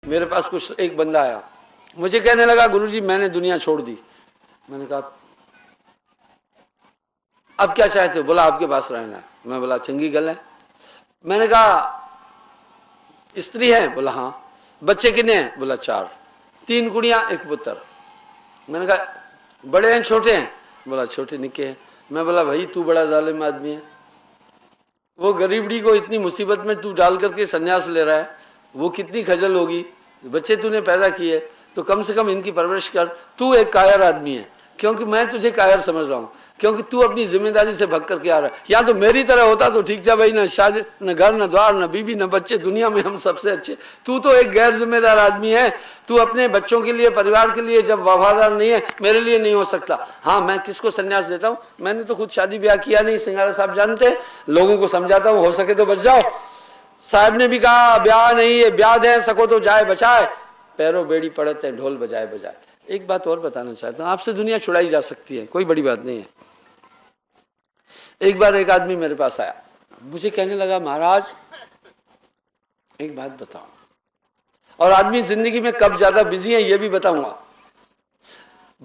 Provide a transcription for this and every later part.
मेरे पास कुछ एक बंदा आया, मुझे कहने लगा गुरुजी मैंने दुनिया छोड़ दी। मैंने कहा अब क्या चाहते हो? बोला आपके पास रहना है। मैं बोला चंगी गल है। मैंने कहा स्त्री है? बोला हाँ। बच्चे कितने हैं? बोला 4, 3 कुड़ियां 1 पुत्र। मैंने कहा बड़े हैं छोटे हैं? बोला छोटे निके हैं। मैं बोला भाई तू बड़ा जालिम आदमी है, वो गरीबड़ी को इतनी मुसीबत में तू डाल करके संन्यास ले रहा है, वो कितनी खजल होगी। बच्चे तूने पैदा किए तो कम से कम इनकी परवरिश कर। तू एक कायर आदमी है, क्योंकि मैं तुझे कायर समझ रहा हूँ, क्योंकि तू अपनी जिम्मेदारी से भग करके आ रहा है। या तो मेरी तरह होता तो ठीक था भाई, न शादी, न घर, न द्वार, न बीबी, न बच्चे, दुनिया में हम सबसे अच्छे। तू तो एक गैर जिम्मेदार आदमी है। तू अपने बच्चों के लिए, परिवार के लिए जब वफादार नहीं है, मेरे लिए नहीं हो सकता। हाँ मैं किसको संन्यास देता हूँ? मैंने तो खुद शादी ब्याह किया नहीं, सिंगारा साहब जानते हैं। लोगों को समझाता हूँ हो सके तो बच जाओ। साहब ने भी कहा ब्याह नहीं है, ब्याह है सको तो जाए बचाए, पैरों बेड़ी पड़ते हैं ढोल बजाए बजाए। एक बात और बताना चाहता हूँ, आपसे दुनिया छुड़ाई जा सकती है, कोई बड़ी बात नहीं है। एक बार एक आदमी मेरे पास आया, मुझे कहने लगा महाराज एक बात बताओ, और आदमी जिंदगी में कब ज्यादा बिजी है ये भी बताऊंगा।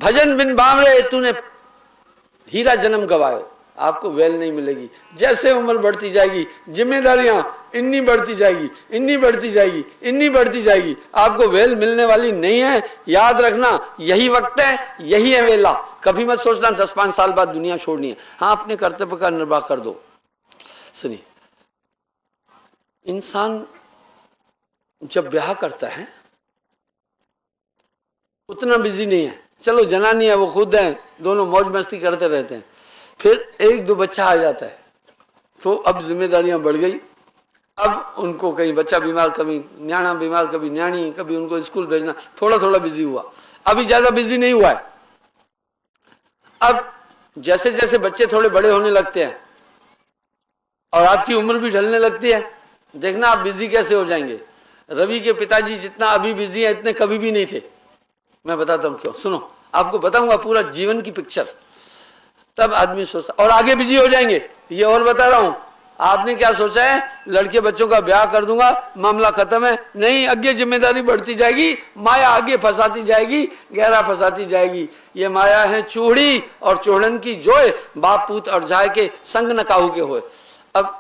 भजन बिन बावरे तूने हीरा जन्म गवायो, आपको वेल नहीं मिलेगी। जैसे उम्र बढ़ती जाएगी जिम्मेदारियां इन्नी बढ़ती जाएगी, इन्नी बढ़ती जाएगी, इन्नी बढ़ती जाएगी, आपको वेल मिलने वाली नहीं है। याद रखना यही वक्त है, यही है वेला। कभी मत सोचना 10-5 साल बाद दुनिया छोड़नी है। हाँ अपने कर्तव्य का निर्वाह कर दो। सुनिए, इंसान जब ब्याह करता है उतना बिजी नहीं है। चलो जनानी है वो खुद है, दोनों मौज मस्ती करते रहते हैं। फिर 1-2 बच्चा आ जाता है तो अब जिम्मेदारियां बढ़ गई। अब उनको कहीं बच्चा बीमार, कभी न्याणा बीमार, कभी न्याणी, कभी उनको स्कूल भेजना, थोड़ा थोड़ा बिजी हुआ। अभी ज्यादा बिजी नहीं हुआ है। अब जैसे जैसे बच्चे थोड़े बड़े होने लगते हैं और आपकी उम्र भी ढलने लगती है, देखना आप बिजी कैसे हो जाएंगे। रवि के पिताजी जितना अभी बिजी है इतने कभी भी नहीं थे। मैं बताता हूँ क्यों, सुनो, आपको बताऊंगा पूरा जीवन की पिक्चर। तब आदमी सोचता और आगे बिजी हो जाएंगे। ये और बता रहा हूं, आपने क्या सोचा है लड़के बच्चों का ब्याह कर दूंगा मामला खत्म है? नहीं, आगे जिम्मेदारी बढ़ती जाएगी, माया आगे फंसाती जाएगी, गहरा फंसाती जाएगी। ये माया है चूड़ी और चोड़न की जोए, बाप पूत और जाए के संग न काहू के होए। अब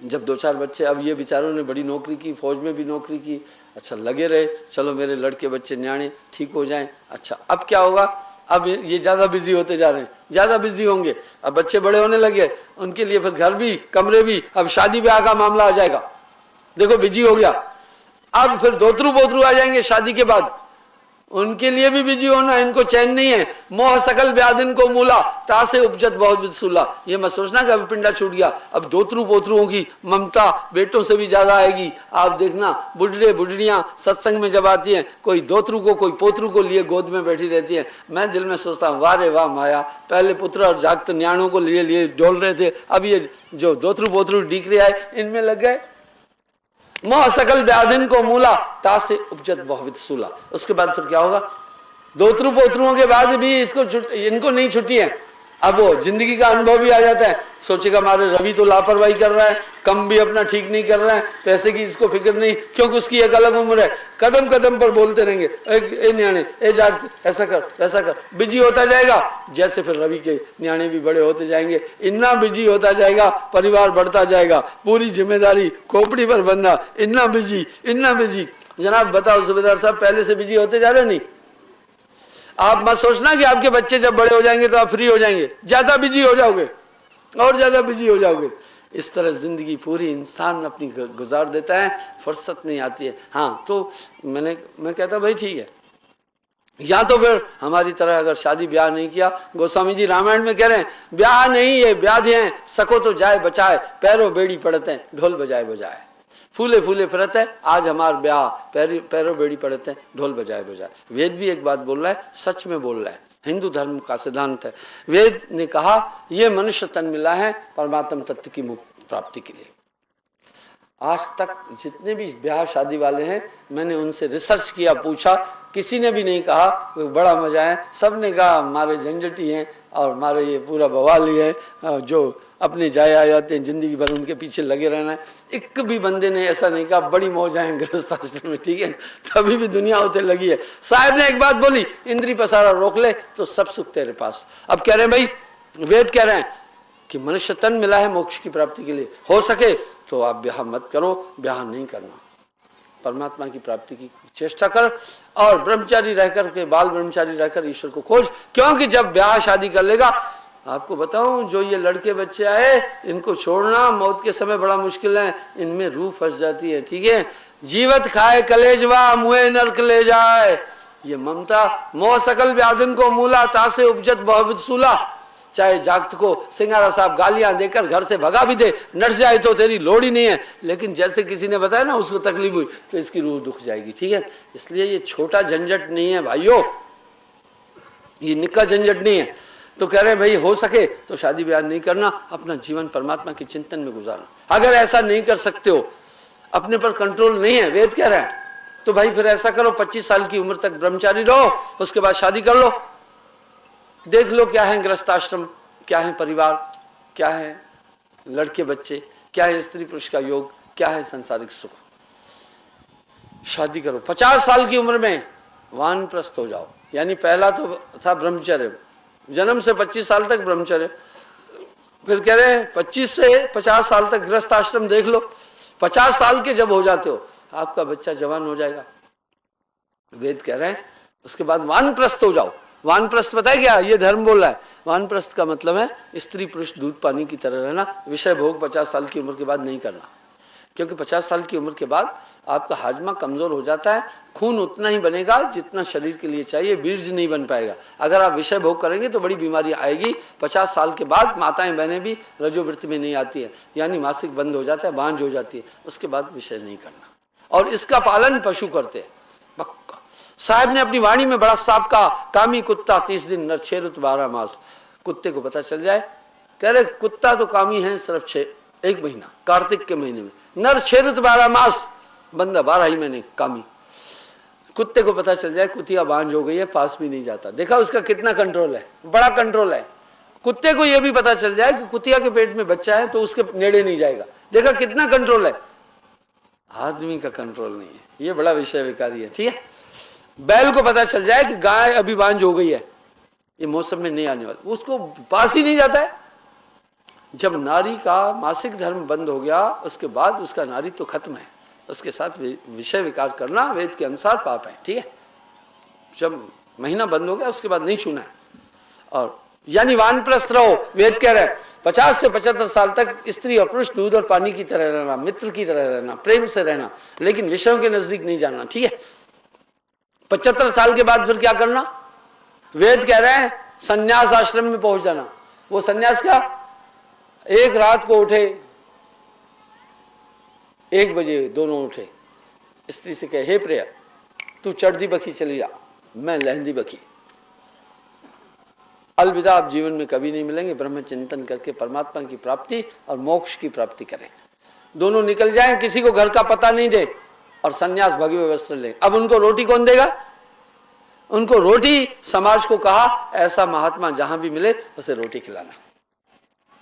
जब 2-4 बच्चे, अब ये बेचारों ने बड़ी नौकरी की, फौज में भी नौकरी की, अच्छा लगे रहे, चलो मेरे लड़के बच्चे न्याणे ठीक हो जाएं। अच्छा अब क्या होगा? अब ये ज़्यादा बिजी होते जा रहे हैं, ज़्यादा बिजी होंगे। अब बच्चे बड़े होने लगे, उनके लिए फिर घर भी, कमरे भी, अब शादी ब्याह का मामला आ जाएगा। देखो बिजी हो गया। अब फिर दोतरू बोतरू आ जाएंगे शादी के बाद, उनके लिए भी बिजी होना, इनको चैन नहीं है। मोह सकल ब्याधिन को मूला, तासे उपजत बहुत बिसूला। ये मत सोचना कि अब पिंडा छूट गया। अब दोतरू पोतरुओं की ममता बेटों से भी ज्यादा आएगी। आप देखना बुढ़े बुढ़ियां सत्संग में जब आती हैं, कोई दोतरू को कोई पोतरू को लिए गोद में बैठी रहती है। मैं दिल में सोचता हूँ वाह रे वाह माया, पहले पुत्र और जागत न्याणों को लिए लिए डोल रहे थे, अब ये जो दोतरू पोतरू डीकरे आए इनमें लग गए। मोह सकल व्याधिन को मूला, तासे उपजत बहुविध सूला। उसके बाद फिर क्या होगा? दोतरू पोतरुओं के बाद भी इनको नहीं छुट्टी है। अब वो जिंदगी का अनुभव भी आ जाता है। सोचेगा मारे रवि तो लापरवाही कर रहा है, कम भी अपना ठीक नहीं कर रहा है, पैसे की इसको फिक्र नहीं, क्योंकि उसकी एक अलग उम्र है। कदम कदम पर बोलते रहेंगे ए न्याणे, ए जाग, ऐसा कर वैसा कर, बिजी होता जाएगा। जैसे फिर रवि के न्याणे भी बड़े होते जाएंगे, इतना बिजी होता जाएगा, परिवार बढ़ता जाएगा, पूरी जिम्मेदारी खोपड़ी पर बंधा, इतना बिजी। जनाब बताओ सूबेदार साहब, पहले से बिजी होते जा रहे हो? नहीं। आप मत सोचना कि आपके बच्चे जब बड़े हो जाएंगे तो आप फ्री हो जाएंगे, ज्यादा बिजी हो जाओगे और ज्यादा बिजी हो जाओगे। इस तरह जिंदगी पूरी इंसान अपनी गुजार देता है, फुर्सत नहीं आती है। हाँ तो मैं कहता भाई ठीक है, या तो फिर हमारी तरह अगर शादी ब्याह नहीं किया, गोस्वामी जी रामायण में कह रहे हैं ब्याह नहीं है व्याधि है, सको तो जाए बचाए, पैरों बेड़ी पड़ते हैं ढोल बजाए बजाए। फूले फूले फिरत है आज हमार ब्याह, पैरों बेड़ी पड़ते हैं ढोल बजाए बजाए। वेद भी एक बात बोल रहा है, सच में बोल रहा है, हिंदू धर्म का सिद्धांत है। वेद ने कहा यह मनुष्य तन मिला है परमात्म तत्व की प्राप्ति के लिए। आज तक जितने भी ब्याह शादी वाले हैं, मैंने उनसे रिसर्च किया, पूछा, किसी ने भी नहीं कहा बड़ा मजा है। सब ने कहा हमारे झंझटी हैं और हमारे ये पूरा बवाली है, जो अपने जाए आ जाते हैं, जिंदगी भर उनके पीछे लगे रहना है। एक भी बंदे ने ऐसा नहीं कहा बड़ी मौज आए गृहस्थ आश्रम में, ठीक है, तभी भी दुनिया होते लगी है। साहब ने एक बात बोली, इंद्री पसारा रोक ले तो सब सुख तेरे पास। अब कह रहे हैं भाई, वेद कह रहे हैं कि मनुष्य तन मिला है मोक्ष की प्राप्ति के लिए, हो सके तो आप ब्याह मत करो, ब्याह नहीं करना, परमात्मा की प्राप्ति की चेष्टा कर और ब्रह्मचारी रहकर के, बाल ब्रह्मचारी रहकर ईश्वर को खोज। क्योंकि जब ब्याह शादी कर लेगा, आपको बताऊं, जो ये लड़के बच्चे आए इनको छोड़ना मौत के समय बड़ा मुश्किल है, इनमें रूह फंस जाती है, ठीक है। जीवत खाए कलेजवा मुए नरक ले जाए, ये ममता मोह सकल व्याधिन को मूला, तासे उपजत बहुविध सूला। चाहे जागत को सिंगारा साहब गालियां देकर घर से भगा भी दे, नट जाए तो तेरी लोड़ ही नहीं है, लेकिन जैसे किसी ने बताया ना उसको तकलीफ हुई तो इसकी रूह दुख जाएगी, ठीक है। इसलिए ये छोटा झंझट नहीं है भाइयों, ये निक्का झंझट नहीं है। तो कह रहे भाई हो सके तो शादी ब्याह नहीं करना, अपना जीवन परमात्मा के चिंतन में गुजारना। अगर ऐसा नहीं कर सकते हो, अपने पर कंट्रोल नहीं है, वेद कह रहे हैं, तो भाई फिर ऐसा करो 25 साल की उम्र तक ब्रह्मचारी रहो, उसके बाद शादी कर लो। देख लो क्या है गृहस्थ आश्रम, क्या है परिवार, क्या है लड़के बच्चे, क्या है स्त्री पुरुष का योग, क्या है संसारिक सुख। शादी करो 50 साल की उम्र में वानप्रस्थ हो जाओ, यानी पहला तो था ब्रह्मचर्य, जन्म से 25 साल तक ब्रह्मचर्य, फिर कह रहे हैं 25 से 50 साल तक गृहस्थ आश्रम देख लो। 50 साल के जब हो जाते हो आपका बच्चा जवान हो जाएगा, वेद कह रहे हैं उसके बाद वानप्रस्थ हो जाओ। वानप्रस्थ पता है क्या, ये धर्म बोल रहा है। वानप्रस्थ का मतलब है स्त्री पुरुष दूध पानी की तरह रहना, विषय भोग 50 साल की उम्र के बाद नहीं करना, क्योंकि 50 साल की उम्र के बाद आपका हाजमा कमजोर हो जाता है, खून उतना ही बनेगा जितना शरीर के लिए चाहिए, बीर्ज नहीं बन पाएगा। अगर आप विषय भोग करेंगे तो बड़ी बीमारी आएगी। 50 साल के बाद माताएं बहनें भी रजोवृत्ति में नहीं आती है, यानी मासिक बंद हो जाता है, बांझ हो जाती है, उसके बाद विषय नहीं करना। और इसका पालन पशु करते हैं। साहब ने अपनी वाणी में बड़ा साफ कहा, कामी कुत्ता 30 दिन नर 6 ऋतु 12 मास। कुत्ते को पता चल जाए, कह रहे कुत्ता तो कामी है सिर्फ 1 महीना, कार्तिक के महीने में, नर 6 ऋतु 12 मास, बंदा 12 ही महीने कामी। कुत्ते को पता चल जाए कुतिया बांझ हो गई है, पास भी नहीं जाता। देखा उसका कितना कंट्रोल है, बड़ा कंट्रोल है। कुत्ते को यह भी पता चल जाए कि कुतिया के पेट में बच्चा है तो उसके नेड़े नहीं जाएगा। देखा कितना कंट्रोल है, आदमी का कंट्रोल नहीं है, ये बड़ा विषय विकारी है, ठीक है। बैल को पता चल जाए कि गाय अभी बांझ हो गई है, ये मौसम में नहीं आने वाला, उसको पास ही नहीं जाता है। जब नारी का मासिक धर्म बंद हो गया उसके बाद उसका नारी तो खत्म है, उसके साथ विषय विकार करना वेद के अनुसार पाप है, ठीक है। जब महीना बंद हो गया उसके बाद नहीं छूना है। और यानी वानप्रस्थ रहो, वेद कह रहे हैं 50 से 75 साल तक स्त्री और पुरुष दूध और पानी की तरह रहना, मित्र की तरह रहना, प्रेम से रहना, लेकिन विषयों के नजदीक नहीं जाना, ठीक है। 75 साल के बाद फिर क्या करना, वेद कह रहे हैं संन्यास आश्रम में पहुंच जाना। वो संन्यास क्या, एक रात को उठे 1 बजे, दोनों उठे, स्त्री से कहे हे प्रिया तू चढ़ती बखी चली जा, मैं लहंदी बखी, अलविदा, आप जीवन में कभी नहीं मिलेंगे। ब्रह्म चिंतन करके परमात्मा की प्राप्ति और मोक्ष की प्राप्ति करें। दोनों निकल जाएं, किसी को घर का पता नहीं दे और सन्यास भगवे वस्त्र ले। अब उनको रोटी कौन देगा, उनको रोटी समाज को कहा ऐसा महात्मा जहां भी मिले उसे रोटी खिलाना।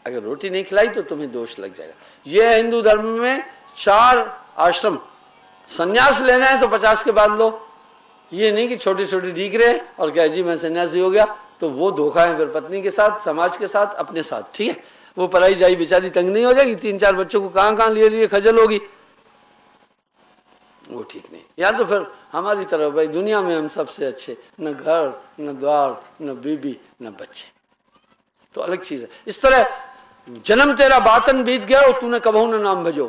अगर रोटी नहीं खिलाई तो तुम्हें दोष लग जाएगा। यह हिंदू धर्म में 4 आश्रम, सन्यास लेना है तो 50 के बाद लो, ये नहीं कि छोटे छोटे दिख रहे और कह जी मैं सन्यासी हो गया, तो वो धोखा है फिर पत्नी के साथ, समाज के साथ, अपने साथ, ठीक है। वो पराई जाई बेचारी तंग नहीं हो जाएगी, 3-4 बच्चों को कहाँ लिए खजल होगी, वो ठीक नहीं। या तो फिर हमारी तरफ भाई दुनिया में हम सबसे अच्छे, न घर न द्वार न बीबी न बच्चे, तो अलग चीज है। इस तरह जन्म तेरा बातन बीत गया और तूने कबहू न नाम भजो,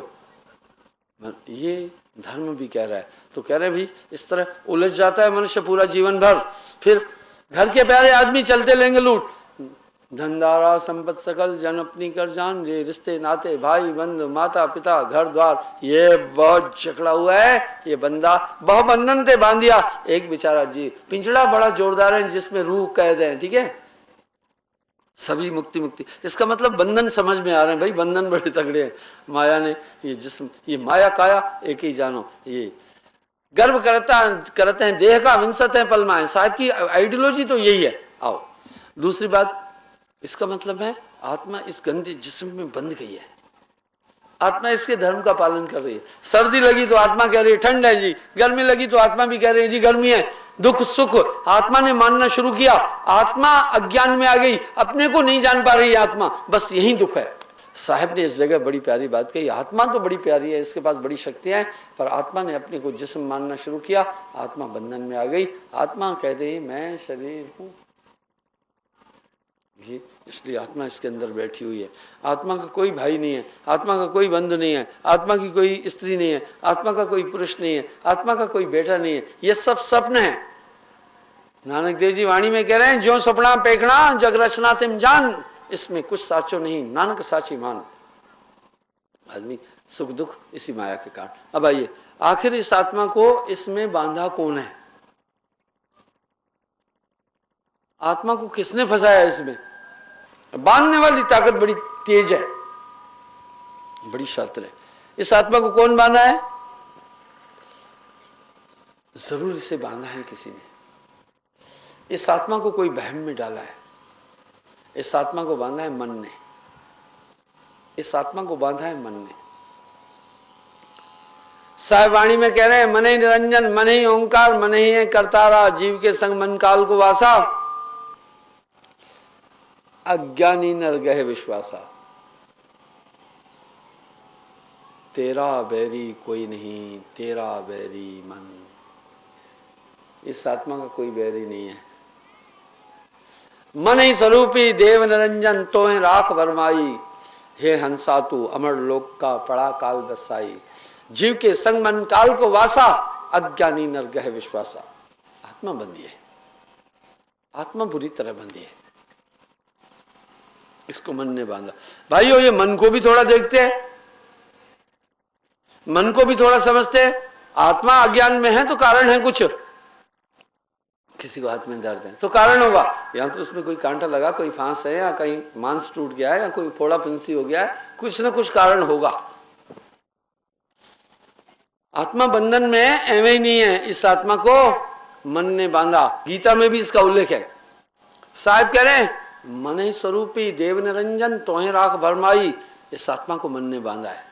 ये धर्म भी कह रहा है। तो कह रहे भी इस तरह उलझ जाता है मनुष्य पूरा जीवन भर। फिर घर के प्यारे आदमी चलते लेंगे लूट, धनदारा संपत्ति सकल जन अपनी कर जान, ये रिश्ते नाते भाई बंधु माता पिता घर द्वार, ये बहुत जकड़ा हुआ है। ये बंदा बहु बंधन ते बांधिया एक बेचारा जी, पिंजड़ा बड़ा जोरदार है जिसमें रूह कैद है, ठीक है, सभी मुक्ति मुक्ति। इसका मतलब बंधन समझ में आ रहे हैं भाई, बंधन बड़े तगड़े हैं। माया ने ये जिस्म, ये माया काया एक ही जानो, ये गर्व करते हैं देह का विंसत है पलमाएं। साहब की आइडियोलॉजी तो यही है। आओ दूसरी बात, इसका मतलब है आत्मा इस गंदे जिस्म में बंध गई है, आत्मा इसके धर्म का पालन कर रही है। सर्दी लगी तो आत्मा कह रही है ठंड है जी, गर्मी लगी तो आत्मा भी कह रही है जी गर्मी है, दुख सुख आत्मा ने मानना शुरू किया। आत्मा अज्ञान में आ गई, अपने को नहीं जान पा रही आत्मा, बस यही दुख है। साहब ने इस जगह बड़ी प्यारी बात कही, आत्मा तो बड़ी प्यारी है, इसके पास बड़ी शक्तियां हैं, पर आत्मा ने अपने को जिस्म मानना शुरू किया, आत्मा बंधन में आ गई। आत्मा कह रही मैं शरीर हूं जी, इसलिए आत्मा इसके अंदर बैठी हुई है। आत्मा का कोई भाई नहीं है, आत्मा का कोई बंधु नहीं है, आत्मा की कोई स्त्री नहीं है, आत्मा का कोई पुरुष नहीं है, आत्मा का कोई बेटा नहीं है, ये सब स्वप्न है। नानक देव जी वाणी में कह रहे हैं जो सपना पेखना जग रचना तिम जान, इसमें कुछ साचो नहीं नानक साची मान। आदमी सुख दुख इसी माया के कारण। अब आइए, आखिर इस आत्मा को इसमें बांधा कौन है? आत्मा को किसने फंसाया इसमें? बांधने वाली ताकत बड़ी तेज है, बड़ी शातिर है। इस आत्मा को कौन बांधा है? जरूर इसे बांधा है किसी ने। इस आत्मा को कोई बहम में डाला है, इस आत्मा को बांधा है मन ने, इस आत्मा को बांधा है मन ने। साहिब वाणी में कह रहे हैं मन ही निरंजन, मन ही ओंकार, मन ही है करतारा, जीव के संग मन काल को वासा, अज्ञानी नर गहे विश्वासा। तेरा बैरी कोई नहीं, तेरा बैरी मन। इस आत्मा का कोई बैरी नहीं है। मन ही स्वरूपी देव निरंजन, तो है राख बरमाई, हे हंसा तू अमर लोक का पड़ा काल बसाई। जीव के संग मन काल को वासा, अज्ञानी नर गहे विश्वासा। आत्मा बंधी है, आत्मा बुरी तरह बंधी है, इसको मन ने बांधा। भाइयों ये मन को भी थोड़ा देखते हैं, मन को भी थोड़ा समझते हैं। आत्मा अज्ञान में है तो कारण है कुछ, किसी को हाथ में दर्द है तो कारण होगा, या तो उसमें कोई कांटा लगा, कोई फांस है, या कहीं मांस टूट गया है, या कोई फोड़ा फिंसी हो गया है, कुछ ना कुछ कारण होगा। आत्मा बंधन में एवं ही नहीं है, इस आत्मा को मन ने बांधा। गीता में भी इसका उल्लेख है। साहिब कह रहे हैं मन ही स्वरूपी देव निरंजन, तोहे राख भरमाई। इस आत्मा को मन ने बांधा है,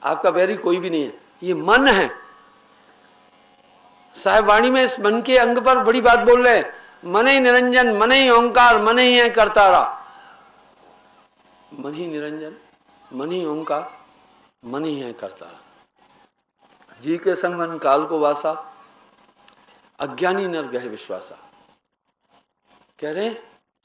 आपका बैरी कोई भी नहीं है, ये मन है। साहिब वाणी में इस मन के अंग पर बड़ी बात बोल रहे हैं। मन ही निरंजन, मन ही ओंकार, मन ही है करतारा। मन ही निरंजन, मन ही ओंकार, मन ही है करतारा। जी के संग मन काल को वासा, अज्ञानी नर गहे विश्वासा। कह रहे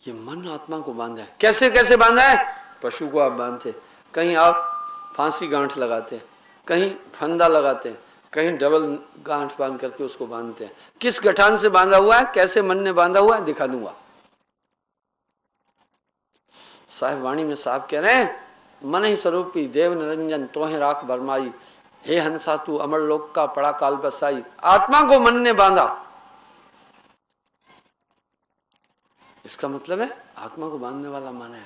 ये मन आत्मा को बांधा है। कैसे कैसे बांधा है? पशु को आप बांधते, कहीं आप फांसी गांठ लगाते हैं, कहीं फंदा लगाते हैं, कहीं डबल गांठ बांध करके उसको बांधते हैं। किस गठान से बांधा हुआ है, कैसे मन ने बांधा हुआ है, दिखा दूंगा। साहिब वाणी में साहब कह रहे हैं मन ही स्वरूपी देव निरंजन, तोहे राख बरमाई, हे हंसा तू अमर लोक का पड़ा काल बसाई। आत्मा को मन ने बांधा, इसका मतलब है आत्मा को बांधने वाला मन है।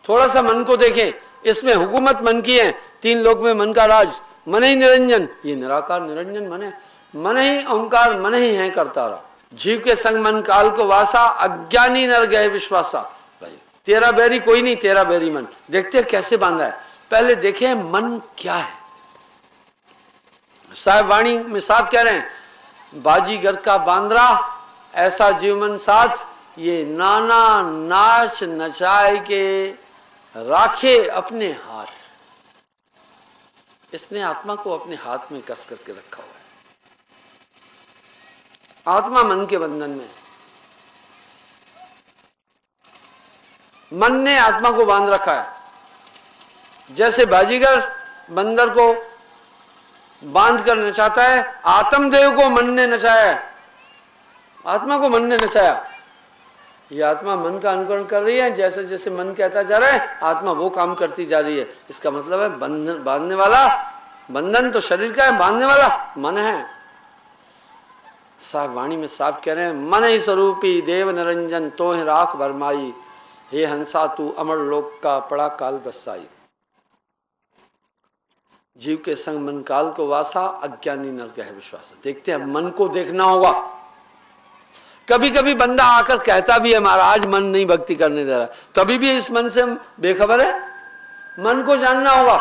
थोड़ा सा मन को देखें, इसमें हुकूमत मन की है, तीन लोक में मन का राज। मन ही निरंजन, ये निराकार निरंजन मन है। मन ही ओंकार, मन ही है करतारा। जीव के संग मन काल को वासा, अज्ञानी नर गए विश्वासा। भाई तेरा बैरी कोई नहीं, तेरा बैरी मन। देखते हैं कैसे बांधा है। पहले देखें मन क्या है। साहिब वाणी में साहब कह रहे हैं बाजीगर का बांद्रा, ऐसा जीवन साथ, ये नाना नाच नचाए के राखे अपने हाथ। इसने आत्मा को अपने हाथ में कस करके रखा हुआ है। आत्मा मन के बंधन में, मन ने आत्मा को बांध रखा है। जैसे बाजीगर बंदर को बांध कर नचाता है, आत्मदेव को मन ने नचाया है, आत्मा को मन ने नचाया। ये आत्मा मन का अनुकरण कर रही है, जैसे जैसे मन कहता जा रहा है आत्मा वो काम करती जा रही है। इसका मतलब है बंधन, बांधने वाला, बंधन तो शरीर का है, बांधने वाला मन है। साहब वाणी में साहब कह रहे हैं मन ही स्वरूपी देव निरंजन, तोहे राख बरमाई, हे हंसा तू अमर लोक का पड़ा काल बसाई। जीव के संग मन काल को वासा, अज्ञानी नर गहे विश्वासा। देखते हैं, मन को देखना होगा। कभी कभी बंदा आकर कहता भी है महाराज मन नहीं भक्ति करने दे रहा, तभी भी इस मन से हम बेखबर है। मन को जानना होगा।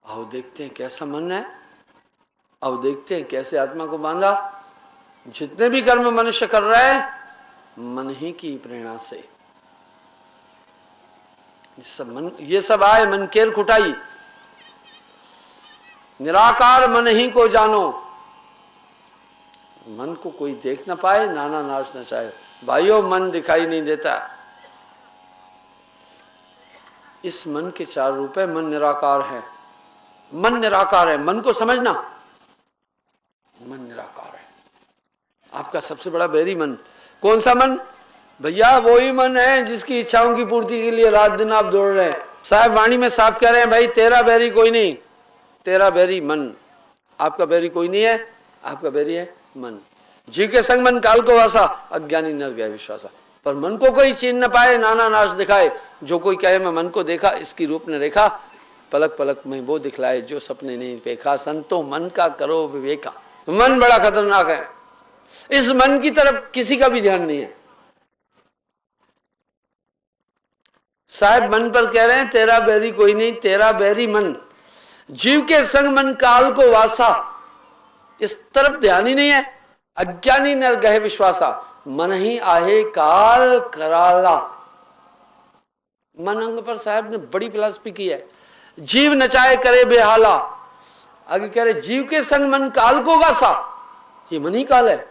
आओ देखते हैं कैसा मन है, आओ देखते हैं कैसे आत्मा को बांधा। जितने भी कर्म मनुष्य कर रहा है मन ही की प्रेरणा से। ये सब आए मन केर खुटाई, निराकार मन ही को जानो। मन को कोई देख ना पाए, नाना नाच न चाहे। भाइयों मन दिखाई नहीं देता। इस मन के चार रूप है। मन निराकार है, मन निराकार है। मन को समझना, मन निराकार है। आपका सबसे बड़ा बैरी मन कौन सा मन? भैया वही मन है जिसकी इच्छाओं की पूर्ति के लिए रात दिन आप दौड़ रहे हैं। साहब वाणी में साफ कह रहे हैं, भाई तेरा बैरी कोई नहीं, तेरा बैरी मन। आपका बैरी कोई नहीं है, आपका बैरी है मन। जीव के संग मन काल को वासा, अज्ञानी नर गए विश्वासा। पर मन को कोई छीन न पाए, नाना नाश दिखाए। जो कोई कहे मैं मन को देखा, इसकी रूप ने रेखा, पलक पलक में वो दिखलाए जो सपने नहीं देखा। संतो मन का करो विवेका। मन बड़ा खतरनाक है। इस मन की तरफ किसी का भी ध्यान नहीं है। साहब मन पर कह रहे हैं तेरा बैरी कोई नहीं, तेरा बैरी मन। जीव के संग मन काल को वासा, इस तरफ ध्यान ही नहीं है। अज्ञानी नर गहे विश्वासा, मन ही आहे काल कराला। मन अंग पर साहब ने बड़ी फिलॉसफी की है। जीव नचाए करे बेहाला। आगे कह रहे जीव के संग मन काल को वासा, ये मन ही काल है।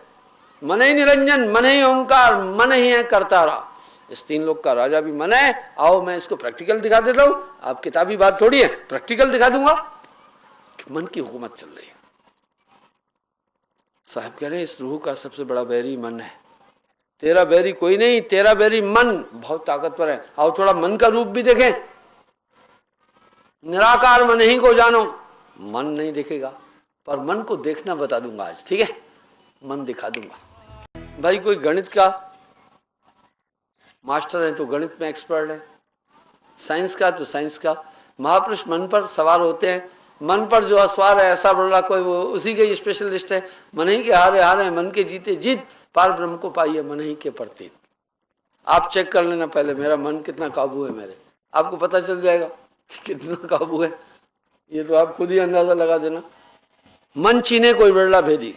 मन ही निरंजन, मन ही ओंकार, मन ही है करतारा। इस तीन लोक का राजा भी मन है। आओ मैं इसको प्रैक्टिकल दिखा देता हूं। आप किताबी बात थोड़ी है, प्रैक्टिकल दिखा दूंगा कि मन की हुकूमत चल रही है। साहब कह रहे इस रूह का सबसे बड़ा बैरी मन है। तेरा बैरी कोई नहीं, तेरा बैरी मन बहुत ताकतवर है। आओ थोड़ा मन का रूप भी देखें। निराकार मन ही को जानो। मन नहीं दिखेगा पर मन को देखना बता दूंगा आज, ठीक है? मन दिखा दूंगा। भाई कोई गणित का मास्टर है तो गणित में एक्सपर्ट है, साइंस का तो साइंस का। महापुरुष मन पर सवार होते हैं। मन पर जो असवार है ऐसा बड़ा कोई, वो उसी के स्पेशलिस्ट है। मन ही के हारे हारे, मन के जीते जीत, पार ब्रह्म को पाइए मन ही के प्रतीत। आप चेक कर लेना पहले मेरा मन कितना काबू है मेरे, आपको पता चल जाएगा कि कितना काबू है। ये तो आप खुद ही अंदाजा लगा देना। मन चीने कोई बड़ा भेदी।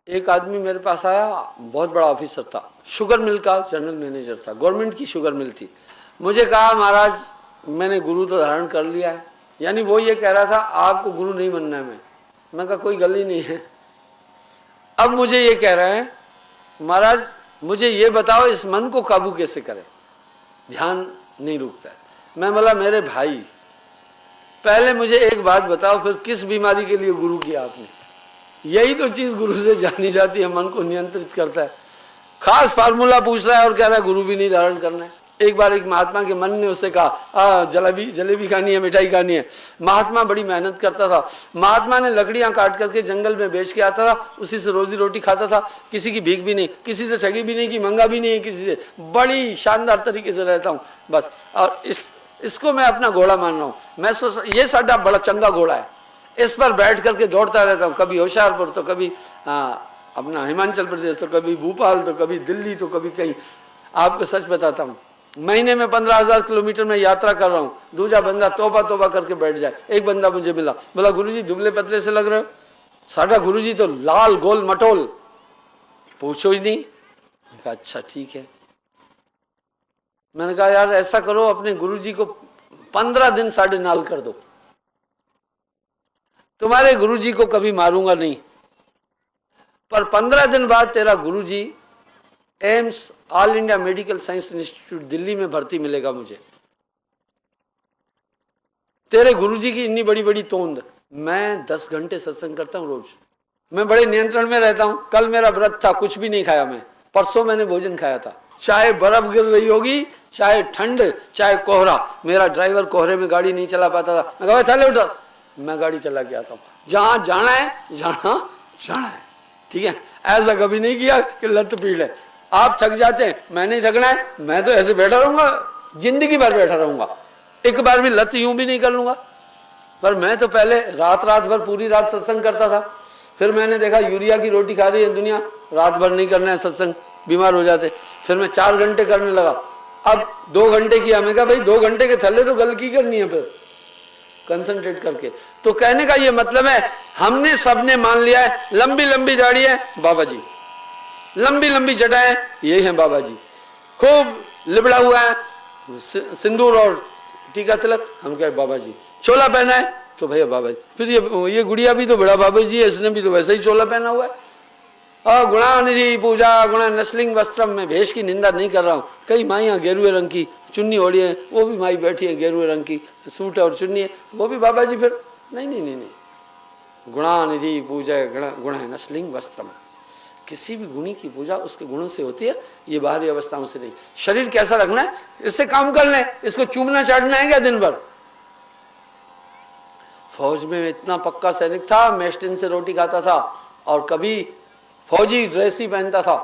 एक आदमी मेरे पास आया, बहुत बड़ा ऑफिसर था, शुगर मिल का जनरल मैनेजर था, गवर्नमेंट की शुगर मिल थी। मुझे कहा महाराज मैंने गुरु तो धारण कर लिया है। यानी वो ये कह रहा था आपको गुरु नहीं बनना है। मैं कहा कोई गल ही नहीं है। अब मुझे ये कह रहे हैं महाराज मुझे ये बताओ इस मन को काबू कैसे करें, ध्यान नहीं रुकता है। मैं बोला मेरे भाई पहले मुझे एक बात बताओ, फिर किस बीमारी के लिए गुरु किया आपने? यही तो चीज गुरु से जानी जाती है, मन को नियंत्रित करता है। खास फार्मूला पूछ रहा है और कह रहा है गुरु भी नहीं धारण करना है। एक बार एक महात्मा के मन ने उससे कहा जलेबी खानी है, मिठाई खानी है। महात्मा बड़ी मेहनत करता था। महात्मा ने लकड़ियां काट करके जंगल में बेच के आता था, उसी से रोजी रोटी खाता था। किसी की भीख भी नहीं, किसी से ठगी भी नहीं की, मंगा भी नहीं है किसी से। बड़ी शानदार तरीके से रहता हूँ बस। और इसको मैं अपना घोड़ा मान रहा हूँ। मैं ये साडा बड़ा चंगा घोड़ा है, इस पर बैठ करके दौड़ता रहता हूँ। कभी होशियारपुर तो कभी अपना हिमाचल प्रदेश, तो कभी भोपाल, तो कभी दिल्ली, तो कभी कहीं। आपको सच बताता हूँ महीने में 15,000 किलोमीटर में यात्रा कर रहा हूँ। दूसरा बंदा तोबा तोबा करके बैठ जाए। एक बंदा मुझे मिला, बोला गुरुजी दुबले पतले से लग रहे हो। साडा गुरुजी तो लाल गोल मटोल, पूछो ही नहीं। मैंने कहा अच्छा ठीक है। मैंने कहा यार ऐसा करो अपने गुरुजी को 15 दिन साढ़े नाल कर दो, तुम्हारे गुरुजी को कभी मारूंगा नहीं, पर 15 दिन बाद तेरा Guruji AIIMS all India medical science institute Delhi में भर्ती मिलेगा मुझे। तेरे गुरुजी की इतनी बड़ी बड़ी तोंद। मैं 10 घंटे सत्संग करता हूँ रोज। मैं बड़े नियंत्रण में रहता हूँ। कल मेरा व्रत था, कुछ भी नहीं खाया मैं। परसों मैंने भोजन खाया था। चाहे बर्फ गिर रही होगी, चाहे ठंड, चाहे कोहरा। मेरा ड्राइवर कोहरे में गाड़ी नहीं चला पाता था। मैं कहा चले उठा, मैं गाड़ी चला के आता हूँ। जहाँ जाना है जाना है, ठीक है। ऐसा कभी नहीं किया कि लत पीड़ है। आप थक जाते हैं, मैं नहीं थकना है, मैं तो ऐसे बैठा रहूंगा, जिंदगी भर बैठा रहूंगा। एक बार भी लत यूं भी नहीं कर लूंगा। पर मैं तो पहले रात भर पूरी रात सत्संग करता था। फिर मैंने देखा यूरिया की रोटी खा रही है दुनिया, रात भर नहीं करना है सत्संग, बीमार हो जाते। फिर मैं 4 घंटे करने लगा, अब 2 घंटे किया। मैं कहा भाई 2 घंटे के थल्ले तो गल की करनी है फिर कंसंट्रेट करके। तो कहने का ये मतलब है, हमने सबने मान लिया है लंबी लंबी दाढ़ी है बाबा जी, लंबी लंबी जटाएं यही है बाबा जी, खूब लिबड़ा हुआ है सिंदूर और टीका तिलक, हम कहे बाबा जी। चोला पहना है तो भैया बाबा जी। फिर ये गुड़िया भी तो बड़ा बाबा जी है, इसने भी तो वैसे ही चोला पहना हुआ है। और गुणानिधि पूजा गुणा नस्लिंग वस्त्रम में, भेष की निंदा नहीं कर रहा हूँ। कई माइयाँ गेरुए रंग की चुन्नी ओढ़ी है, वो भी माई बैठी है गेरुए रंग की सूट और चुन्नी है, वो भी बाबा जी। फिर नहीं नहीं नहीं नहीं, गुणानिधि पूजा गुण है नस्लिंग वस्त्रम, किसी भी गुणी की पूजा उसके गुणों से होती है, ये बाहरी अवस्थाओं से नहीं। शरीर कैसा रखना है, इससे काम कर ले, इसको चूमना चाटना है क्या दिन भर। फौज में इतना पक्का सैनिक था, मेस्टिन से रोटी खाता था और कभी फौजी ड्रेस ही पहनता था,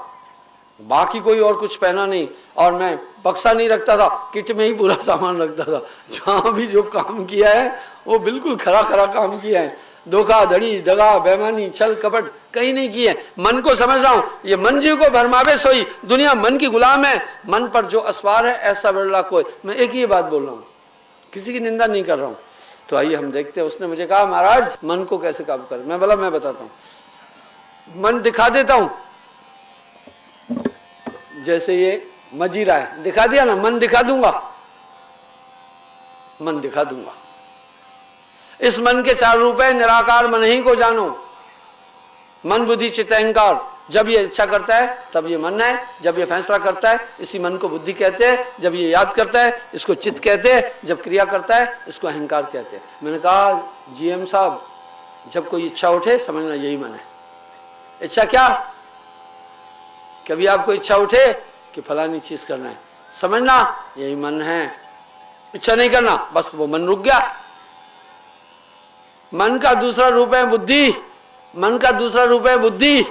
बाकी कोई और कुछ पहना नहीं। और मैं बक्सा नहीं रखता था, किट में ही पूरा सामान रखता था। जहाँ भी जो काम किया है वो बिल्कुल खरा खरा काम किया है, धोखा धड़ी दगा बेमानी छल कपट कहीं नहीं किए। मन को समझ रहा हूँ, ये मन जीव को भरमावे सोई, दुनिया मन की गुलाम है, मन पर जो असवार है ऐसा बिरला कोई। मैं एक ही बात बोल रहा हूँ, किसी की निंदा नहीं कर रहा हूँ। तो आइए हम देखते हैं। उसने मुझे कहा महाराज मन को कैसे काबू करें। मैं बोला मैं बताता हूँ, मन दिखा देता हूँ। जैसे ये मजीरा है, दिखा दिया ना, मन दिखा दूंगा, मन दिखा दूंगा। इस मन के 4 रूप है, निराकार मन ही को जानो, मन बुद्धि चित्त अहंकार। जब ये इच्छा करता है तब ये मन है, जब ये फैसला करता है इसी मन को बुद्धि कहते हैं, जब ये याद करता है इसको चित्त कहते हैं, जब क्रिया करता है इसको अहंकार कहते हैं। मैंने कहा जीएम साहब, जब कोई इच्छा उठे समझना यही मन है। इच्छा क्या, कभी आपको इच्छा उठे कि फलानी चीज करना है, समझना यही मन है। इच्छा नहीं करना, बस वो मन रुक गया। मन का दूसरा रूप है बुद्धि, मन का दूसरा रूप है बुद्धि।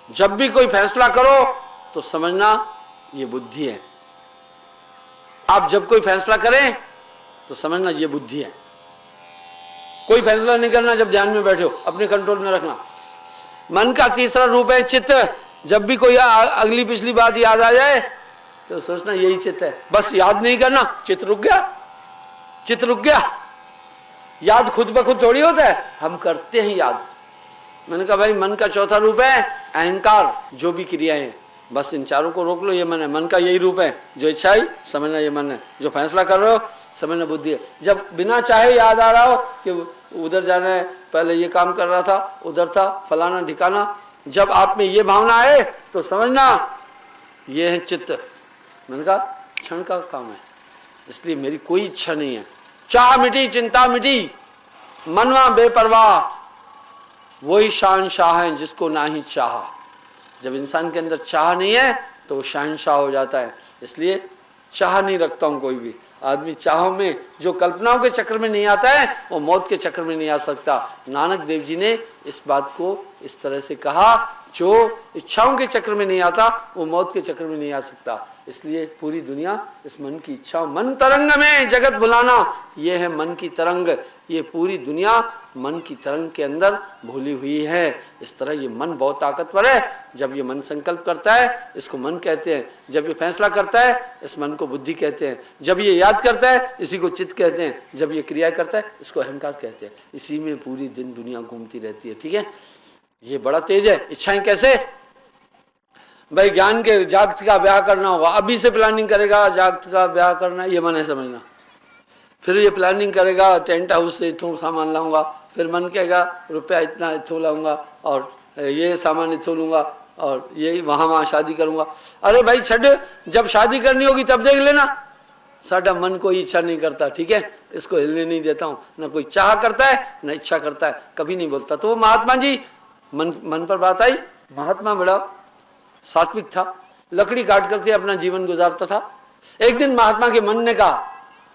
जब भी कोई फैसला करो तो समझना ये बुद्धि है। आप जब कोई फैसला करें तो समझना ये बुद्धि है। कोई फैसला नहीं करना जब ध्यान में बैठे हो, अपने कंट्रोल में रखना। मन का तीसरा रूप है चित्त। जब भी कोई अगली पिछली बात याद आ जाए तो सोचना यही चित्त है, बस याद नहीं करना, चित्त रुक गया, चित्त रुक गया। याद खुद ब खुद थोड़ी होता है, हम करते हैं याद। मैंने कहा भाई मन का चौथा रूप है अहंकार, जो भी क्रियाएं हैं बस इन चारों को रोक लो, ये मन है। मन का यही रूप है, जो इच्छा आई समझना ये मन है, जो फैसला कर रहे हो समझना बुद्धि है। जब बिना चाहे याद आ रहा हो कि उधर जाना है, पहले ये काम कर रहा था, उधर था, फलाना ठिकाना, जब आप में ये भावना आए तो समझना ये है चित्त। मैंने कहा क्षण का काम है, इसलिए मेरी कोई इच्छा नहीं है। चाह मिटी चिंता मिटी, मनवा बेपरवाह, वही शहंशाह है जिसको ना ही चाहा। जब इंसान के अंदर चाह नहीं है तो वो शहंशाह हो जाता है। इसलिए चाह नहीं रखता हूँ कोई भी आदमी। चाहों में जो कल्पनाओं के चक्कर में नहीं आता है वो मौत के चक्कर में नहीं आ सकता। नानक देव जी ने इस बात को इस तरह से कहा, जो इच्छाओं के चक्कर में नहीं आता वो मौत के चक्कर में नहीं आ सकता। इसलिए पूरी दुनिया इस मन की इच्छा, मन तरंग में जगत भुलाना, ये है मन की तरंग। ये पूरी दुनिया मन की तरंग के अंदर भूली हुई है। इस तरह ये मन बहुत ताकतवर है। जब ये मन संकल्प करता है इसको मन कहते हैं, जब ये फैसला करता है इस मन को बुद्धि कहते हैं, जब ये याद करता है इसी को चित्त कहते हैं, जब ये क्रिया करता है इसको अहंकार कहते हैं। इसी में पूरी दिन दुनिया घूमती रहती है। ठीक है, ये बड़ा तेज है। इच्छाएं कैसे भाई, ज्ञान के जागत का ब्याह करना होगा, अभी से प्लानिंग करेगा जागत का ब्याह करना, ये मन है समझना। फिर ये प्लानिंग करेगा टेंट हाउस से इतों सामान लाऊंगा, फिर मन कहेगा रुपया इतना इतों लाऊंगा और ये सामान इतों लूँगा और ये वहाँ शादी करूँगा। अरे भाई छड़, जब शादी करनी होगी तब देख लेना। साडा मन कोई इच्छा नहीं करता, ठीक है, इसको हिलने नहीं देता हूँ। ना कोई चाह करता है ना इच्छा करता है, कभी नहीं बोलता। तो वो महात्मा जी, मन पर बात आई, महात्मा बड़ा सात्विक था, लकड़ी काट करके अपना जीवन गुजारता था। एक दिन महात्मा के मन ने कहा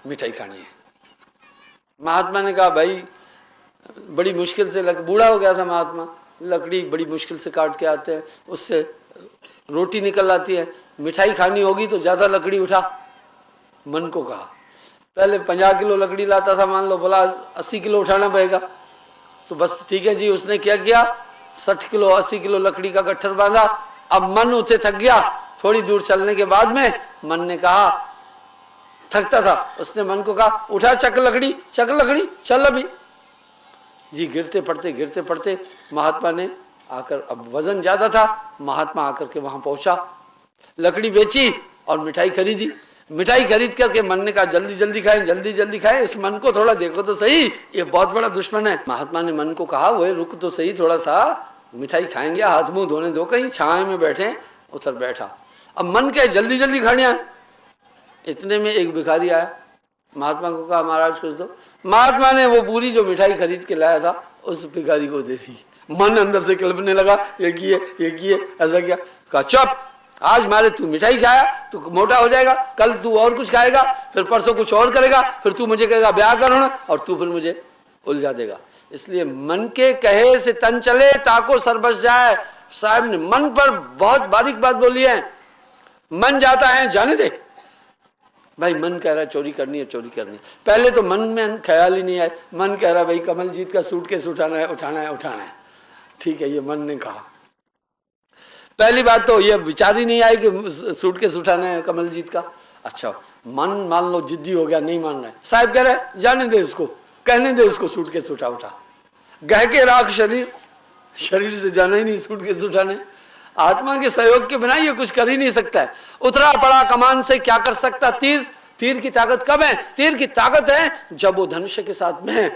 मिठाई खानी है। महात्मा ने कहा भाई बड़ी मुश्किल से, बूढ़ा हो गया था महात्मा, लकड़ी बड़ी मुश्किल से काट के आते हैं, उससे रोटी निकल आती है, मिठाई खानी होगी तो ज्यादा लकड़ी उठा। मन को कहा, पहले 50 किलो लकड़ी लाता था मान लो, बोला 80 किलो उठाना पड़ेगा। तो बस ठीक है जी, उसने क्या किया, 60 किलो 80 किलो लकड़ी का गट्ठर बांधा। अब मन उसे थक गया, थोड़ी दूर चलने के बाद में मन ने कहा, थकता था, उसने मन को कहा उठा चक लकड़ी चल अभी जी। गिरते पड़ते महात्मा ने आकर, अब वजन ज्यादा था, महात्मा आकर के वहां पहुंचा, लकड़ी बेची और मिठाई खरीदी। मिठाई खरीद करके मन ने कहा जल्दी जल्दी खाएं, इस मन को थोड़ा देखो तो सही, ये बहुत बड़ा दुश्मन है। महात्मा ने मन को कहा वो रुक तो सही, थोड़ा सा मिठाई खाएंगे, हाथ मुंह धोने दो, कहीं छाए में बैठे। उधर बैठा, अब मन के जल्दी खाने आए। इतने में एक भिखारी आया, महात्मा को कहा महाराज कुछ दो। महात्मा ने वो पूरी जो मिठाई खरीद के लाया था उस भिखारी को दे दी। मन अंदर से कल्पने लगा, ये किए ऐसा क्या। कहा चुप, आज मारे तू मिठाई खाया तू मोटा हो जाएगा, कल तू और कुछ खाएगा, फिर परसों कुछ और करेगा, फिर तू मुझे कहेगा ब्याह करो और तू फिर मुझे उलझा देगा। इसलिए मन के कहे से तन चले ताको सर बस जाए। साहब ने मन पर बहुत बारीक बात बोली है। मन जाता है जाने दे भाई, मन कह रहा है चोरी करनी है। पहले तो मन में ख्याल ही नहीं आया, मन कह रहा है भाई कमलजीत का सूटकेस उठाना है। ठीक है, ये मन ने कहा। पहली बात तो ये विचार ही नहीं आया कि सूटकेस उठाना है कमलजीत का। अच्छा, मन मान लो जिद्दी हो गया, नहीं मान रहा है। साहब कह रहा है जाने दे इसको, कहने दे इसको सूटकेस उठा। गह के राख शरीर से जाना ही नहीं सूटकेस उठाने। आत्मा के सहयोग के बिना ये कुछ कर ही नहीं सकता है। उतरा पड़ा कमान से क्या कर सकता तीर की ताकत कब है? तीर की ताकत है जब वो धनुष के साथ में है।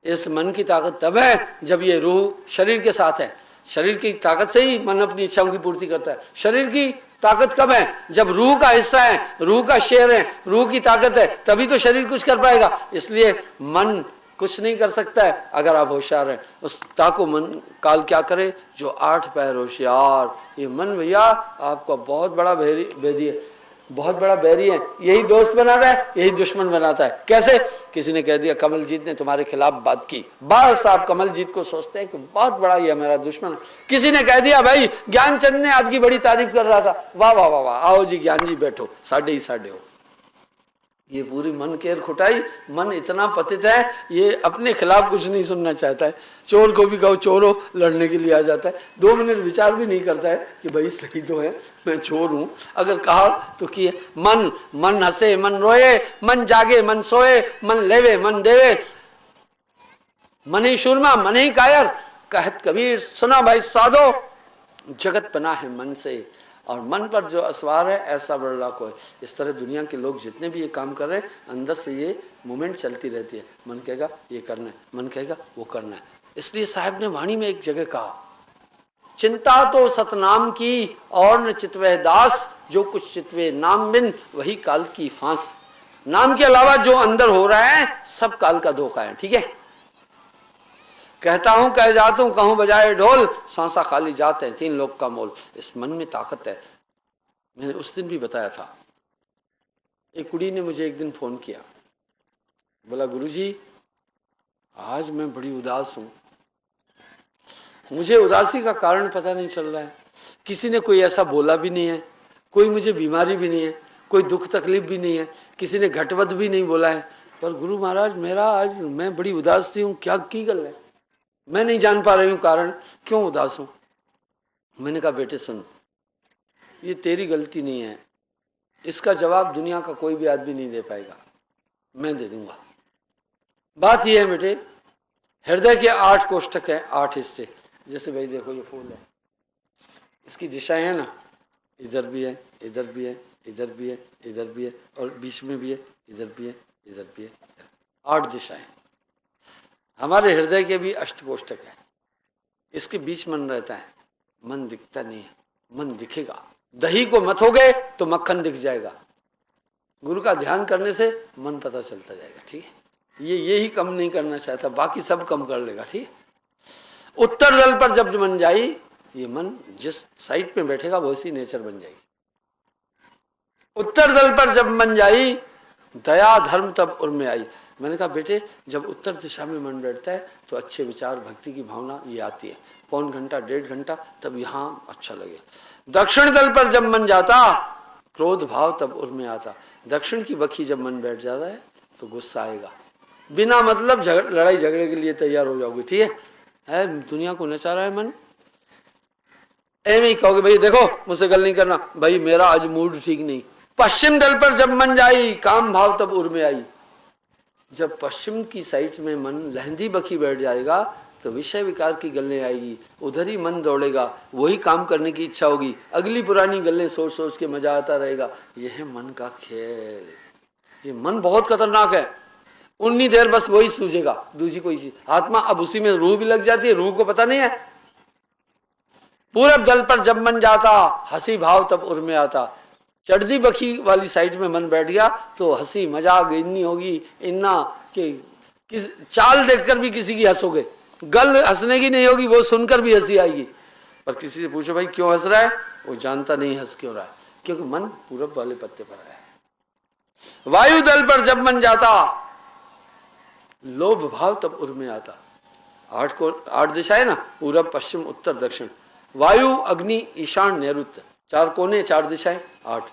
इस मन की ताकत तब है जब ये रूह शरीर के साथ है। शरीर की ताकत से ही मन अपनी इच्छाओं की पूर्ति करता है। शरीर की ताकत कब है? जब रूह का हिस्सा है, रूह का शेयर है, रूह की ताकत है, तभी तो शरीर कुछ कर पाएगा। इसलिए मन कुछ नहीं कर सकता है अगर आप होशियार हैं। उस ताको मन काल क्या करे? जो 8 पैर होशियार। ये मन भैया आपका बहुत बड़ा भेदी है, बहुत बड़ा बैरी है। यही दोस्त बनाता है, यही दुश्मन बनाता है। कैसे? किसी ने कह दिया कमलजीत ने तुम्हारे खिलाफ बात की, बस आप कमलजीत को सोचते हैं कि बहुत बड़ा ये मेरा दुश्मन। किसी ने कह दिया भाई ज्ञानचंद ने आपकी बड़ी तारीफ कर रहा था, वाह वाह वाह वाह, आओ जी ज्ञान जी बैठो, साढ़े ही साढ़े हो। ये पूरी मन केर खुटाई। मन इतना पतित है, ये अपने खिलाफ कुछ नहीं सुनना चाहता है। चोर को भी कहो चोर हो, लड़ने के लिए आ जाता है। 2 मिनट विचार भी नहीं करता है कि भाई सही तो है, मैं चोर हूं। अगर कहा तो किए। मन हंसे मन रोए, मन जागे मन सोए, मन लेवे मन देवे, मन ही शूरमा मन ही कायर। कहत कबीर सुना भाई साधो, जगत बना है मन से, और मन पर जो असवार है ऐसा बड़ा कोई। इस तरह दुनिया के लोग जितने भी ये काम कर रहे हैं, अंदर से ये मूवमेंट चलती रहती है। मन कहेगा ये करना है, मन कहेगा वो करना है। इसलिए साहब ने वाणी में एक जगह कहा, चिंता तो सतनाम की और न चितवे दास, जो कुछ चितवे नाम बिन वही काल की फांस। नाम के अलावा जो अंदर हो रहा है सब काल का धोखा है। ठीक है, कहता हूं कह जाता हूं, कहूं बजाए ढोल, सांसा खाली जाते हैं 3 लोग का मोल। इस मन में ताकत है। मैंने उस दिन भी बताया था। एक कुड़ी ने मुझे एक दिन फोन किया, बोला गुरुजी आज मैं बड़ी उदास हूं, मुझे उदासी का कारण पता नहीं चल रहा है। किसी ने कोई ऐसा बोला भी नहीं है, कोई मुझे बीमारी भी नहीं है, कोई दुख तकलीफ भी नहीं है, किसी ने घटवद भी नहीं बोला है, पर गुरु महाराज मेरा आज मैं बड़ी उदास थी हूँ, क्या की गल है? मैं नहीं जान पा रही हूँ कारण, क्यों उदास हूँ। मैंने कहा बेटे सुन, ये तेरी गलती नहीं है, इसका जवाब दुनिया का कोई भी आदमी नहीं दे पाएगा, मैं दे दूंगा। बात यह है बेटे, हृदय के 8 कोष्ठक हैं, 8 हिस्से। जैसे भाई देखो ये फूल है, इसकी दिशाएं है ना, इधर भी है, इधर भी है, इधर भी है, इधर भी है, और बीच में भी है, इधर भी है, इधर भी है, 8 दिशाएं। हमारे हृदय के भी 8 कोष्ठक है, इसके बीच मन रहता है। मन दिखता नहीं है, मन दिखेगा। दही को मथोगे तो मक्खन दिख जाएगा। गुरु का ध्यान करने से मन पता चलता जाएगा। ठीक है, ये ही कम नहीं करना चाहता, बाकी सब कम कर लेगा। ठीक है, उत्तर दल पर जब मन जाई, ये मन जिस साइड में बैठेगा वैसी नेचर बन जाएगी। उत्तर दल पर जब मन जाई, दया धर्म तब उर में आई। मैंने कहा बेटे जब उत्तर दिशा में मन बैठता है तो अच्छे विचार भक्ति की भावना ये आती है। 1 घंटा 1.5 घंटा तब यहाँ अच्छा लगे। दक्षिण दल पर जब मन जाता, क्रोध भाव तब उर में आता। दक्षिण की बखी जब मन बैठ जाता है तो गुस्सा आएगा, बिना मतलब लड़ाई झगड़े के लिए तैयार हो जाओगे, ठीक है। दुनिया को नचा रहा है मन, ऐਵੇਂ ही कहोगे भाई देखो मुझसे गल नहीं करना, भाई मेरा आज मूड ठीक नहीं। पश्चिम दल पर जब मन जाई, काम भाव तब उर में आई। जब पश्चिम की साइड में मन लहंदी बखी बैठ जाएगा तो विषय विकार की गल्लें आएगी, उधर ही मन दौड़ेगा, वही काम करने की इच्छा होगी, अगली पुरानी गल्लें सोच सोच के मजा आता रहेगा। यह है मन का खेल। ये मन बहुत खतरनाक है। उन्नी देर बस वही सूझेगा, दूसरी कोई चीज। आत्मा अब उसी में रूह भी लग जाती है, रूह को पता नहीं है। पूरब दल पर जब मन जाता, हंसी भाव तब उर में आता। चढ़दी बखी वाली साइड में मन बैठ गया तो हंसी मजाक इन्नी होगी, इन्ना कि किस चाल देखकर भी किसी की हंसोगे, गल हंसने की नहीं होगी, वो सुनकर भी हंसी आएगी। पर किसी से पूछो भाई क्यों हंस रहा है, वो जानता नहीं हंस क्यों रहा है, क्योंकि मन पूरब वाले पत्ते पर है। वायु दल पर जब मन जाता, लोभ भाव तब उर में आता। 8 दिशा है ना, पूरब पश्चिम उत्तर दक्षिण। वायु अग्नि ईशान नैऋत्य, 4 कोने 4 दिशाएं 8।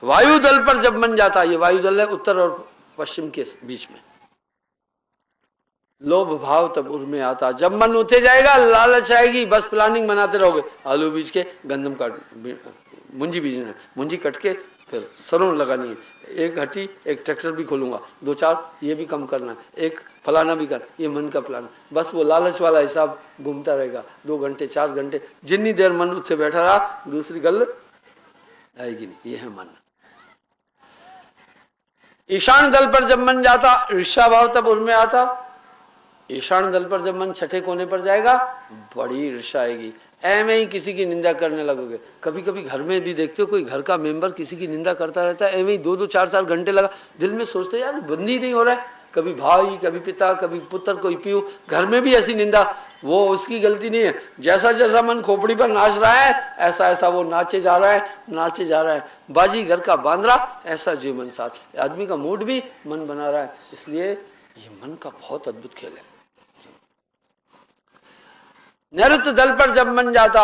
वायु दल पर जब मन जाता, ये वायु दल है उत्तर और पश्चिम के बीच में। लोभ भाव तब उर में आता। जब मन उठे जाएगा लालच आएगी, बस प्लानिंग बनाते रहोगे। आलू बीज के गंदम काट, मुंजी बीजना, मुंजी कट के फिर सरों लगानी है, एक हट्टी एक ट्रैक्टर भी खोलूंगा, 2-4 ये भी कम करना, एक फलाना भी कर, ये मन का प्लान। बस वो लालच वाला हिसाब घूमता रहेगा। 2 घंटे 4 घंटे जितनी देर मन उससे बैठा रहा, दूसरी गल आएगी नहीं। ये है मन। ईशान दल पर जब मन जाता, ईर्ष्या भाव तब उर में आता। ईशान दल पर जब मन छठे कोने पर जाएगा, बड़ी ईर्ष्या आएगी, ऐਵੇਂ ही किसी की निंदा करने लगोगे। कभी कभी घर में भी देखते हो कोई घर का मेंबर किसी की निंदा करता रहता है, ऐਵੇਂ ही 2-2 4-4 घंटे लगा, दिल में सोचते यार बंद ही नहीं हो रहा है। कभी भाई, कभी पिता, कभी पुत्र, कोई पीऊ, घर में भी ऐसी निंदा। वो उसकी गलती नहीं है, जैसा जैसा मन खोपड़ी पर नाच रहा है ऐसा ऐसा वो नाचे जा रहा है, नाचे जा रहा है। बाजी घर का बांद्रा, ऐसा जीवन साथ। आदमी का मूड भी मन बना रहा है। इसलिए ये मन का बहुत अद्भुत खेल है। नैऋत्य दल पर जब मन जाता,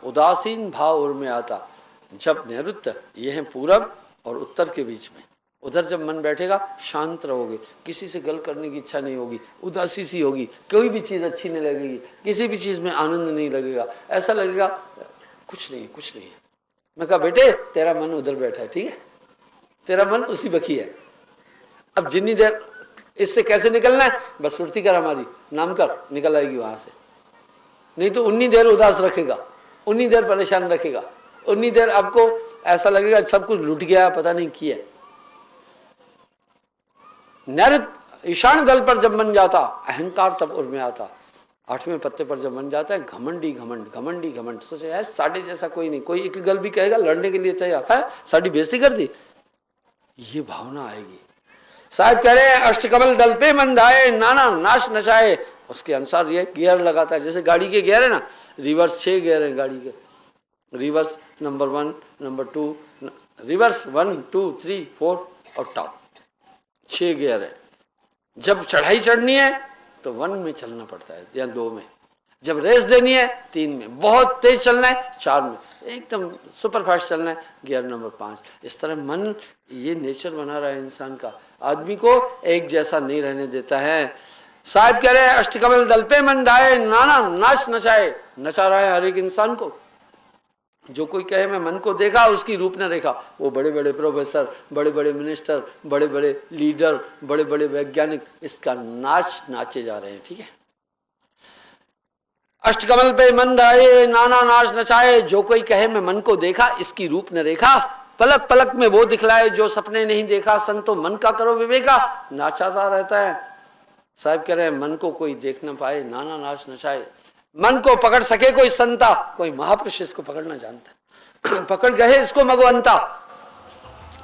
उदासीन भाव उर में आता। जब नैऋत्य, ये है पूरब और उत्तर के बीच में, उधर जब मन बैठेगा शांत रहोगे, किसी से गल करने की इच्छा नहीं होगी, उदासी सी होगी, कोई भी चीज़ अच्छी नहीं लगेगी, किसी भी चीज़ में आनंद नहीं लगेगा, ऐसा लगेगा कुछ नहीं कुछ नहीं है। मैं कहा बेटे तेरा मन उधर बैठा है, ठीक है, तेरा मन उसी बखी है। अब जितनी देर इससे कैसे निकलना है, बस सुरती कर हमारी, नाम कर, निकल आएगी वहां से। नहीं तो उन्नी देर उदास रखेगा, उन्नी देर परेशान रखेगा, उन्नी देर आपको ऐसा लगेगा सब कुछ लुट गया, पता नहीं किया। नैऋत्य ईशान दल पर जब मन जाता, अहंकार तब उर में आता। 8वें पत्ते पर जब मन जाता है, घमंडी घमंड, घमंडी घमंड। सोचे है साढ़े जैसा कोई नहीं, कोई एक गल भी कहेगा लड़ने के लिए तैयार है, साड़ी बेइज्जती कर दी, ये भावना आएगी। साहब कह रहे हैं अष्टकमल दल पे मन धाये, नाना नाश नचाए। उसके अनुसार ये गियर लगाता है, जैसे गाड़ी के गियर है ना, रिवर्स 6 गियर है गाड़ी के, रिवर्स नंबर 1, नंबर 2, रिवर्स 1, 2, 3, 4 और टॉप, 6 गियर है। जब चढ़ाई चढ़नी है तो 1 में चलना पड़ता है या 2 में, जब रेस देनी है 3 में, बहुत तेज चलना है 4 में, एकदम सुपर फास्ट चलना है गियर नंबर 5। इस तरह मन ये नेचर बना रहा है इंसान का, आदमी को एक जैसा नहीं रहने देता है। साहब कह रहे हैं अष्टकमल दल पे मन धाये, नाना नाच नचाए। नचा रहा है हर एक इंसान को। जो कोई कहे मैं मन को देखा, उसकी रूप न रेखा, वो बड़े बड़े प्रोफेसर, बड़े बड़े मिनिस्टर, बड़े बड़े लीडर, बड़े बड़े वैज्ञानिक इसका नाच नाचे जा रहे हैं, ठीक है। अष्टकमल पे मन धाये, नाना नाच नचाए। जो कोई कहे मैं मन को देखा, इसकी रूप न रेखा, पलक पलक में वो दिखलाए जो सपने नहीं देखा। संतो मन का करो विवेका, नाचाता रहता है। साहब कह रहे हैं मन को कोई देख न पाए, नाना नाच नचाए। मन को पकड़ सके कोई संता, कोई महापुरुष इसको पकड़ना जानता है। पकड़ गए इसको मगवंता,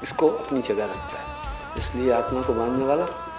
इसको अपनी जगह रखता है। इसलिए आत्मा को बांधने वाला